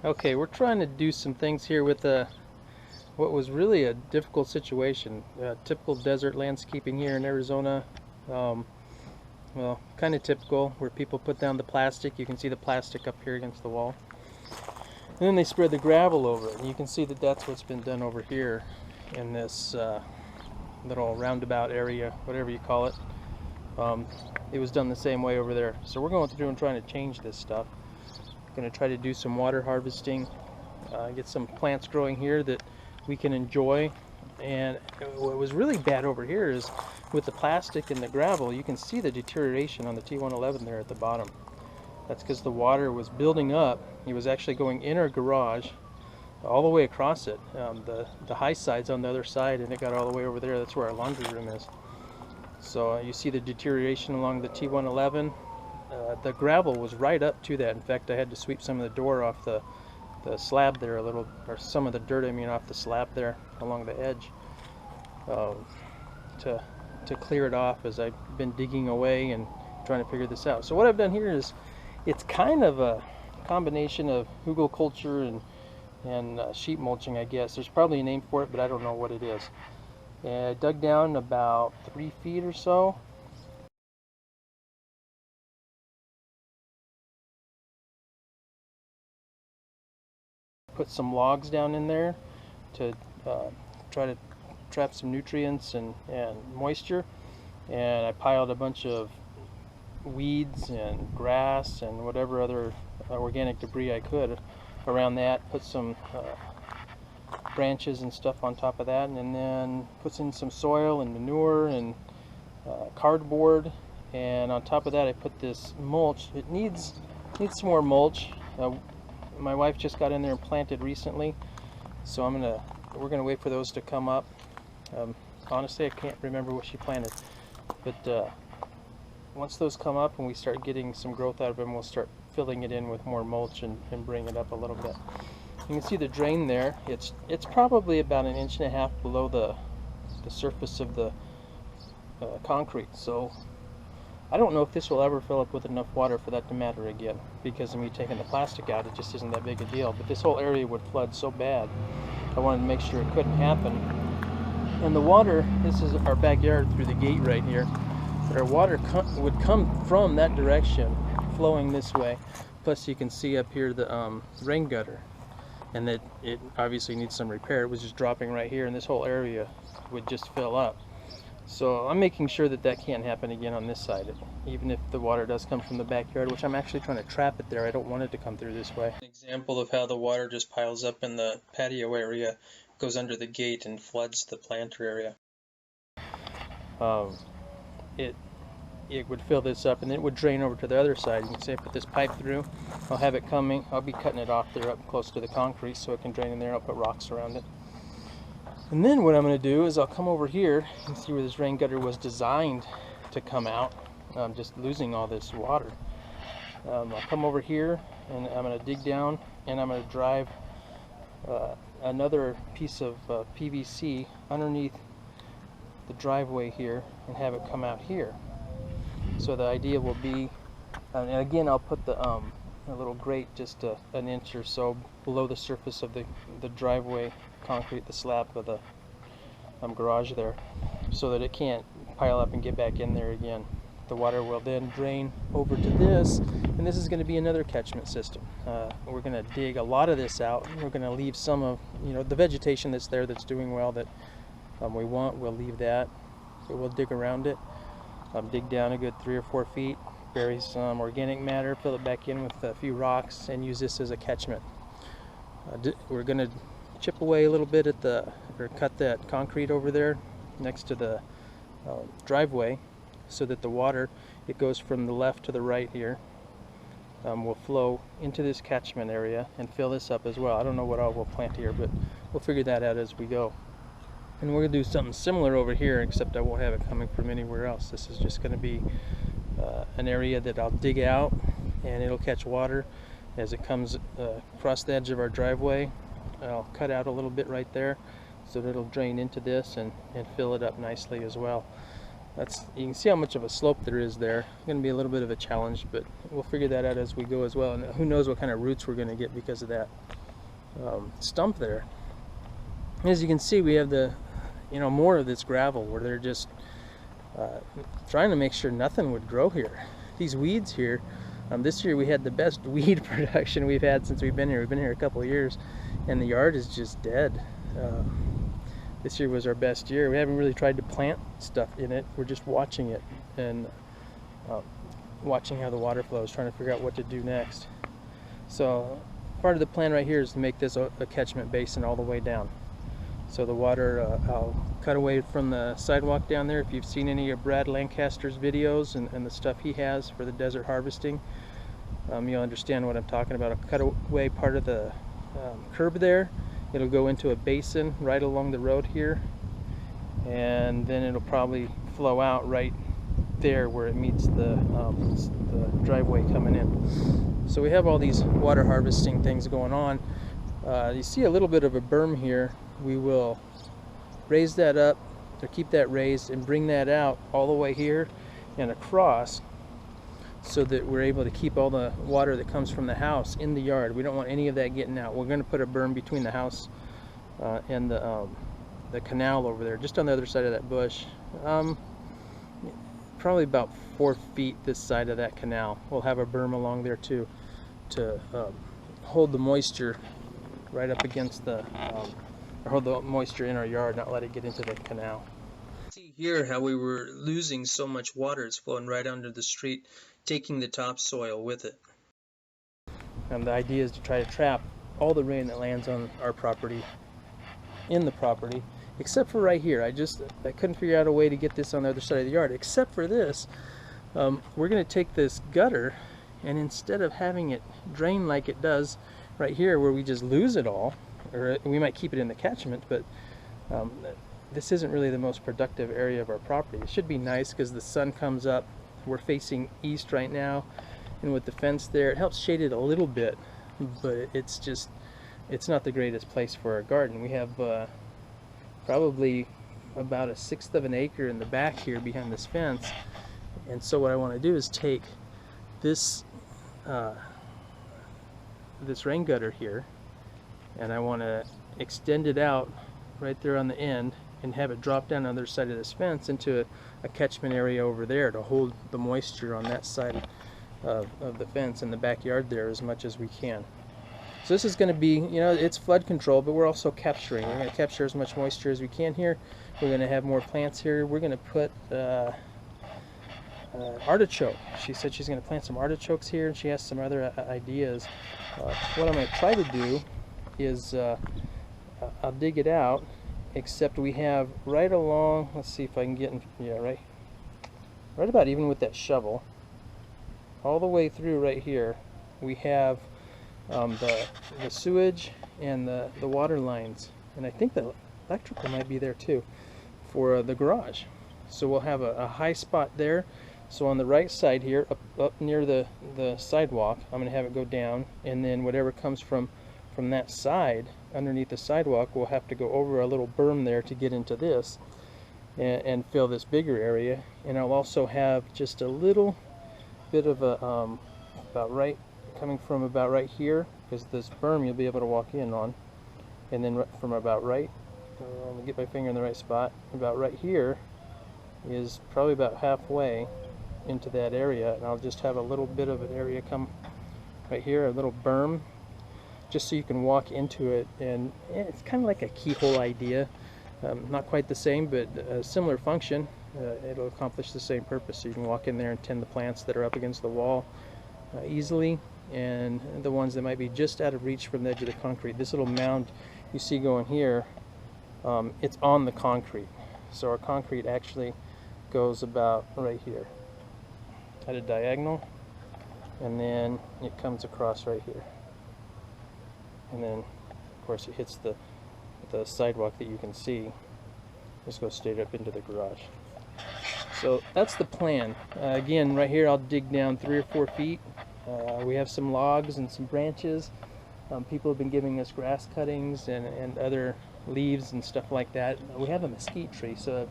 Okay, we're trying to do some things here with what was really a difficult situation. Typical desert landscaping here in Arizona. Um, well, kind of typical, where people put down the plastic. You can see the plastic up here against the wall. And then they spread the gravel over it. And you can see that that's what's been done over here in this little roundabout area, whatever you call it. It was done the same way over there. So we're going through and trying to change this stuff. Going to try to do some water harvesting, get some plants growing here that we can enjoy. And what was really bad over here is with the plastic and the gravel, you can see the deterioration on the T111 there at the bottom. That's because the water was building up. It was actually going in our garage all the way across it. The high side's on the other side, and it got all the way over there. That's where our laundry room is. So you see the deterioration along the T111. The gravel was right up to that. In fact, I had to sweep some of the door off the slab there a little, or some of the dirt, I mean, off the slab there along the edge, to clear it off as I've been digging away and trying to figure this out. So what I've done here is, it's kind of a combination of hugelkultur and sheep mulching, I guess. There's probably a name for it, but I don't know what it is. And I dug down about 3 feet or so. Put some logs down in there to try to trap some nutrients and moisture. And I piled a bunch of weeds and grass and whatever other organic debris I could around that. Put some branches and stuff on top of that, and then put in some soil and manure and cardboard. And on top of that, I put this mulch. It needs some more mulch. My wife just got in there and planted recently, so we're gonna wait for those to come up. Honestly, I can't remember what she planted, but once those come up and we start getting some growth out of them, we'll start filling it in with more mulch and bring it up a little bit. You can see the drain there. It's probably about 1.5 inches below the surface of the concrete. So I don't know if this will ever fill up with enough water for that to matter again, because of me taking the plastic out, it just isn't that big a deal. But this whole area would flood so bad, I wanted to make sure it couldn't happen. And the water, this is our backyard through the gate right here, but our water would come from that direction, flowing this way. Plus you can see up here the rain gutter, and that it obviously needs some repair. It was just dropping right here, and this whole area would just fill up. So I'm making sure that that can't happen again on this side, even if the water does come from the backyard, which I'm actually trying to trap it there. I don't want it to come through this way. An example of how the water just piles up in the patio area, goes under the gate and floods the planter area. It would fill this up, and then it would drain over to the other side. You can see I put this pipe through. I'll have it coming. I'll be cutting it off there up close to the concrete so it can drain in there. I'll put rocks around it. And then what I'm going to do is I'll come over here and see where this rain gutter was designed to come out. I'm just losing all this water. I'll come over here and I'm going to dig down, and I'm going to drive another piece of PVC underneath the driveway here and have it come out here. So the idea will be, and again I'll put the a little grate just 1 inch or so below the surface of the driveway concrete, the slab of the garage there, so that it can't pile up and get back in there again. The water will then drain over to this, and this is going to be another catchment system. We're going to dig a lot of this out. We're going to leave some of the vegetation that's there that's doing well that we want. We'll leave that, but we'll dig around it. Dig down a good 3 or 4 feet, bury some organic matter, fill it back in with a few rocks, and use this as a catchment. We're going to chip away a little bit at or cut that concrete over there next to the driveway, so that the water, it goes from the left to the right here, will flow into this catchment area and fill this up as well. I don't know what all we'll plant here, but we'll figure that out as we go. And we're going to do something similar over here, except I won't have it coming from anywhere else. This is just going to be an area that I'll dig out, and it'll catch water as it comes across the edge of our driveway. I'll cut out a little bit right there so that it'll drain into this and fill it up nicely as well. you can see how much of a slope there is there. It's going to be a little bit of a challenge, but we'll figure that out as we go as well. And who knows what kind of roots we're going to get because of that stump there. As you can see, we have the more of this gravel where they're just trying to make sure nothing would grow here. These weeds here, this year we had the best weed production we've had since we've been here. We've been here a couple of years, and the yard is just dead. This year was our best year. We haven't really tried to plant stuff in it. We're just watching it and watching how the water flows, trying to figure out what to do next. So part of the plan right here is to make this a catchment basin all the way down. So the water, I'll cut away from the sidewalk down there. If you've seen any of Brad Lancaster's videos and the stuff he has for the desert harvesting, you'll understand what I'm talking about. I'll cut away part of the curb there. It'll go into a basin right along the road here, and then it'll probably flow out right there where it meets the driveway coming in. So we have all these water harvesting things going on. You see a little bit of a berm here. We will raise that up, or keep that raised, and bring that out all the way here and across, so that we're able to keep all the water that comes from the house in the yard. We don't want any of that getting out. We're going to put a berm between the house and the canal over there, just on the other side of that bush. Probably about 4 feet this side of that canal. We'll have a berm along there too, to hold the moisture right up against the, or hold the moisture in our yard, not let it get into the canal. See here how we were losing so much water. It's flowing right under the street, taking the topsoil with it. And the idea is to try to trap all the rain that lands on our property in the property, except for right here. I couldn't figure out a way to get this on the other side of the yard, except for this. We're going to take this gutter, and instead of having it drain like it does right here where we just lose it all, or we might keep it in the catchment, but this isn't really the most productive area of our property. It should be nice because the sun comes up. We're facing east right now, and with the fence there, it helps shade it a little bit, but it's not the greatest place for our garden. We have probably about 1/6 of an acre in the back here behind this fence, and so what I want to do is take this this rain gutter here, and I want to extend it out right there on the end and have it drop down on the other side of this fence into a catchment area over there to hold the moisture on that side of the fence in the backyard there as much as we can. So this is going to be, it's flood control, but we're also capturing. We're going to capture as much moisture as we can here. We're going to have more plants here. We're going to put artichoke. She said she's going to plant some artichokes here, and she has some other ideas. What I'm going to try to do is I'll dig it out, except we have right along, let's see if I can get in, right about even with that shovel, all the way through right here, we have the sewage and the water lines, and I think the electrical might be there too for the garage. So we'll have a high spot there. So on the right side here, up near the sidewalk, I'm going to have it go down, and then whatever comes from that side underneath the sidewalk, we'll have to go over a little berm there to get into this and fill this bigger area. And I'll also have just a little bit of a coming from about right here, because this berm you'll be able to walk in on, and then from about right, let me get my finger in the right spot, about right here is probably about halfway into that area, and I'll just have a little bit of an area come right here, a little berm, just so you can walk into it. And it's kind of like a keyhole idea, not quite the same, but a similar function. It'll accomplish the same purpose, so you can walk in there and tend the plants that are up against the wall easily, and the ones that might be just out of reach from the edge of the concrete. This little mound you see going here, it's on the concrete, so our concrete actually goes about right here at a diagonal, and then it comes across right here, and then of course it hits the sidewalk that you can see. Just goes straight up into the garage. So that's the plan. Again, right here I'll dig down 3 or 4 feet. We have some logs and some branches. People have been giving us grass cuttings and other leaves and stuff like that. We have a mesquite tree, so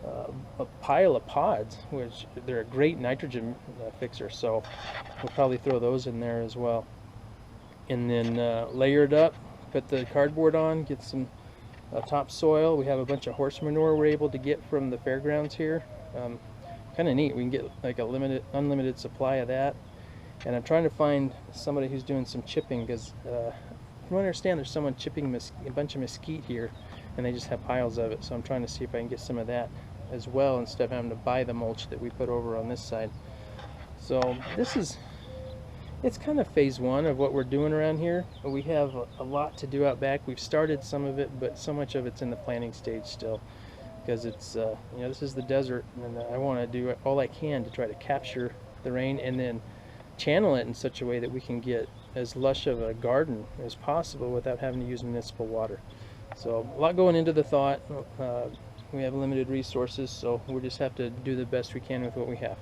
a pile of pods, which they're a great nitrogen fixer, so we'll probably throw those in there as well. And then layer it up, put the cardboard on, get some topsoil. We have a bunch of horse manure we're able to get from the fairgrounds here. Kind of neat. We can get like a unlimited supply of that. And I'm trying to find somebody who's doing some chipping, because from what I understand, there's someone chipping a bunch of mesquite here, and they just have piles of it. So I'm trying to see if I can get some of that as well, instead of having to buy the mulch that we put over on this side. So it's kind of phase one of what we're doing around here. We have a lot to do out back. We've started some of it, but so much of it's in the planning stage still, because it's you know, this is the desert, and I want to do all I can to try to capture the rain and then channel it in such a way that we can get as lush of a garden as possible without having to use municipal water. So a lot going into the thought. We have limited resources, so we'll just have to do the best we can with what we have.